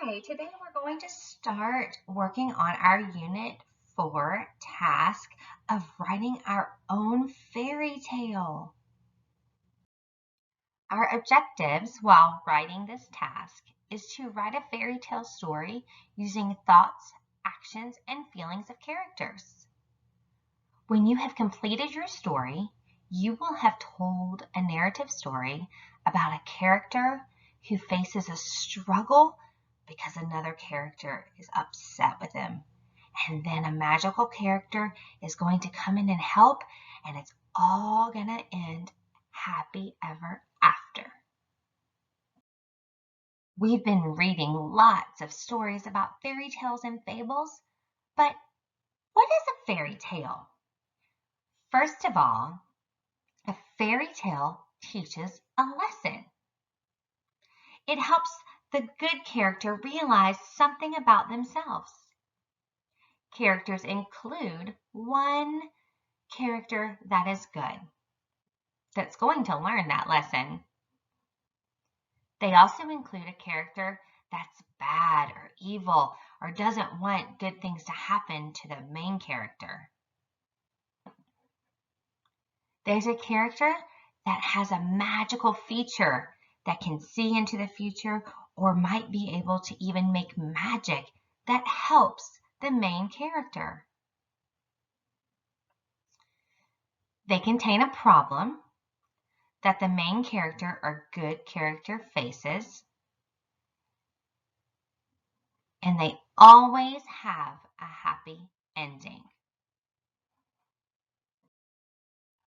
Hi, today we're going to start working on our Unit 4 task of writing our own fairy tale. Our objectives while writing this task is to write a fairy tale story using thoughts, actions, and feelings of characters. When you have completed your story, you will have told a narrative story about a character who faces a struggle because another character is upset with him. And then a magical character is going to come in and help, and it's all going to end happy ever after. We've been reading lots of stories about fairy tales and fables, but what is a fairy tale? First of all, a fairy tale teaches a lesson. It helps the good character realize something about themselves. Characters include one character that is good, that's going to learn that lesson. They also include a character that's bad or evil or doesn't want good things to happen to the main character. There's a character that has a magical feature that can see into the future or might be able to even make magic that helps the main character. They contain a problem that the main character or good character faces, and they always have a happy ending.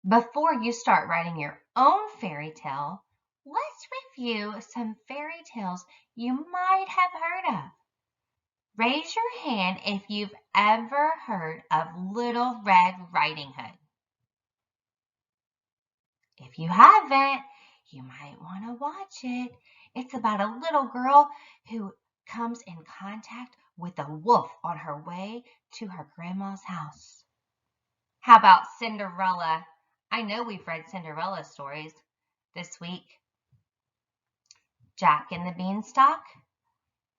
Before you start writing your own fairy tale, let's review some fairy tales you might have heard of. Raise your hand if you've ever heard of Little Red Riding Hood. If you haven't, you might want to watch it. It's about a little girl who comes in contact with a wolf on her way to her grandma's house. How about Cinderella? I know we've read Cinderella stories this week. Jack and the Beanstalk?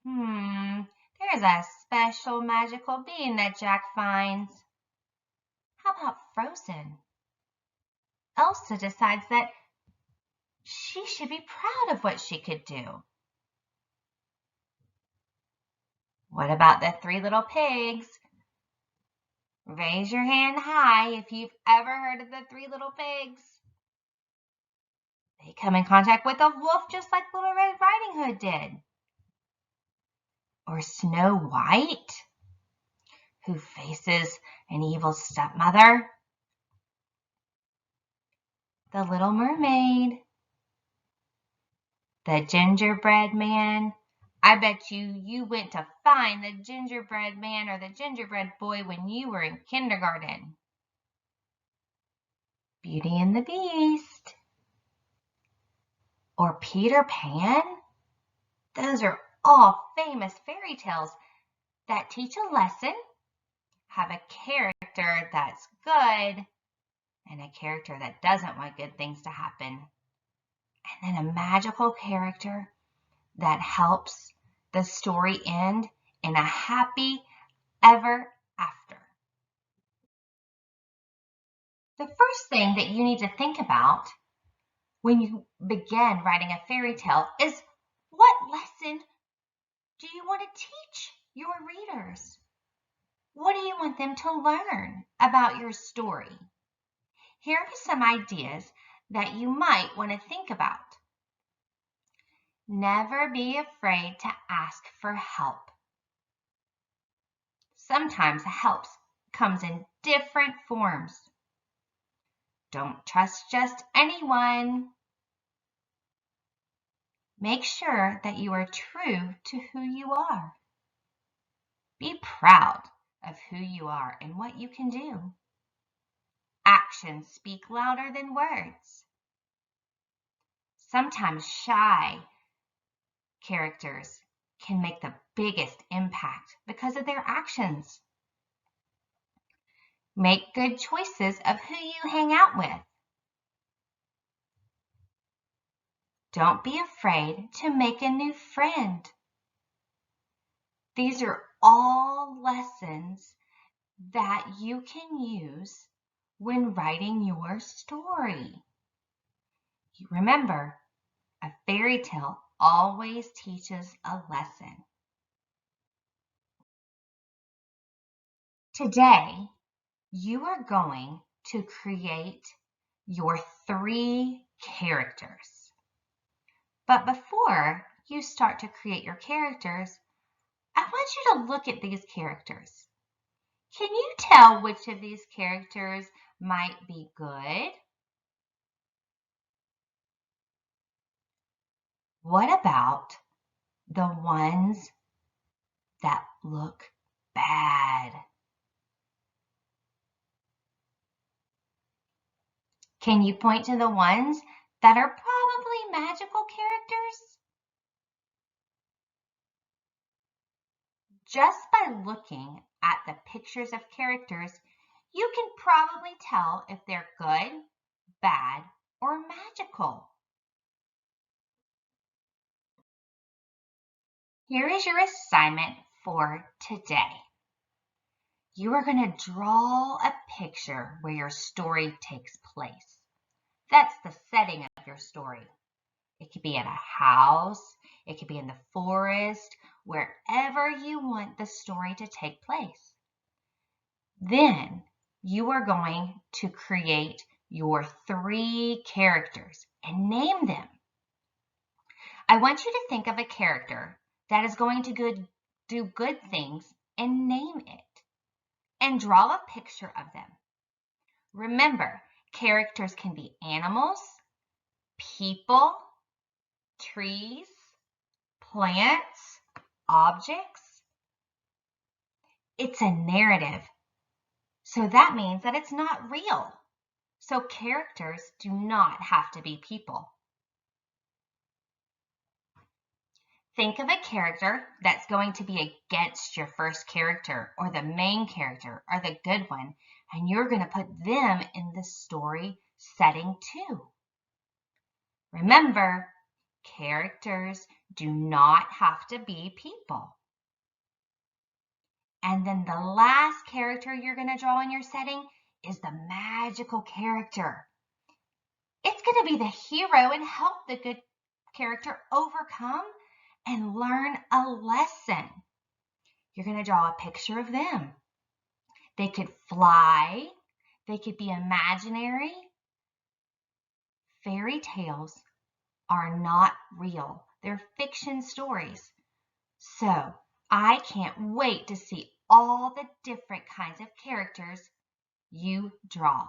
There's a special magical bean that Jack finds. How about Frozen? Elsa decides that she should be proud of what she could do. What about the Three Little Pigs? Raise your hand high if you've ever heard of the Three Little Pigs. They come in contact with a wolf just like Little Red Riding Hood did. Or Snow White, who faces an evil stepmother. The Little Mermaid. The Gingerbread Man. I bet you went to find the gingerbread man or the gingerbread boy when you were in kindergarten. Beauty and the Beast. Or Peter Pan. Those are all famous fairy tales that teach a lesson, have a character that's good, and a character that doesn't want good things to happen. And then a magical character that helps the story end in a happy ever after. The first thing that you need to think about when you begin writing a fairy tale is, what lesson do you want to teach your readers? What do you want them to learn about your story? Here are some ideas that you might want to think about. Never be afraid to ask for help. Sometimes help comes in different forms. Don't trust just anyone. Make sure that you are true to who you are. Be proud of who you are and what you can do. Actions speak louder than words. Sometimes shy characters can make the biggest impact because of their actions. Make good choices of who you hang out with. Don't be afraid to make a new friend. These are all lessons that you can use when writing your story. Remember, a fairy tale always teaches a lesson. Today, you are going to create your 3 characters. But before you start to create your characters, I want you to look at these characters. Can you tell which of these characters might be good? What about the ones that look bad? Can you point to the ones that are probably magical characters? Just by looking at the pictures of characters, you can probably tell if they're good, bad, or magical. Here is your assignment for today. You are going to draw a picture where your story takes place. That's the setting of your story. It could be at a house, it could be in the forest, wherever you want the story to take place. Then you are going to create your 3 characters and name them. I want you to think of a character that is going to do good things and name it. And draw a picture of them. Remember, characters can be animals, people, trees, plants, objects. It's a narrative. So that means that it's not real. So characters do not have to be people. Think of a character that's going to be against your first character or the main character or the good one, and you're going to put them in the story setting too. Remember, characters do not have to be people. And then the last character you're going to draw in your setting is the magical character. It's going to be the hero and help the good character overcome and learn a lesson. You're going to draw a picture of them. They could fly. They could be imaginary. Fairy tales are not real. They're fiction stories. So I can't wait to see all the different kinds of characters you draw.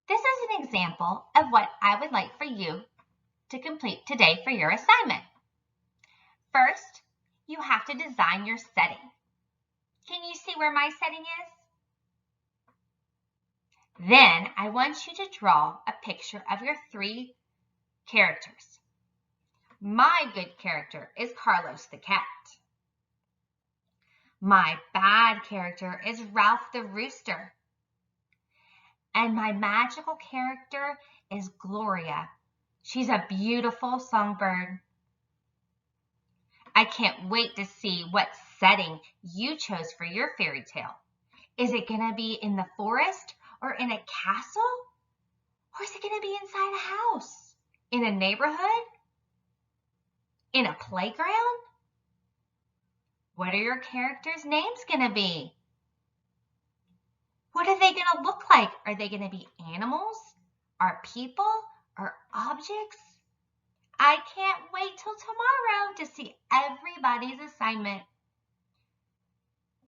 This is an example of what I would like for you to complete today for your assignment. First, you have to design your setting. Can you see where my setting is? Then I want you to draw a picture of your 3 characters. My good character is Carlos the cat. My bad character is Ralph the rooster. And my magical character is Gloria. She's a beautiful songbird. I can't wait to see what setting you chose for your fairy tale. Is it going to be in the forest or in a castle? Or is it going to be inside a house? In a neighborhood? In a playground? What are your characters' names going to be? What are they going to look like? Are they going to be animals? Or people? Or objects? I can't wait till tomorrow to see everybody's assignment.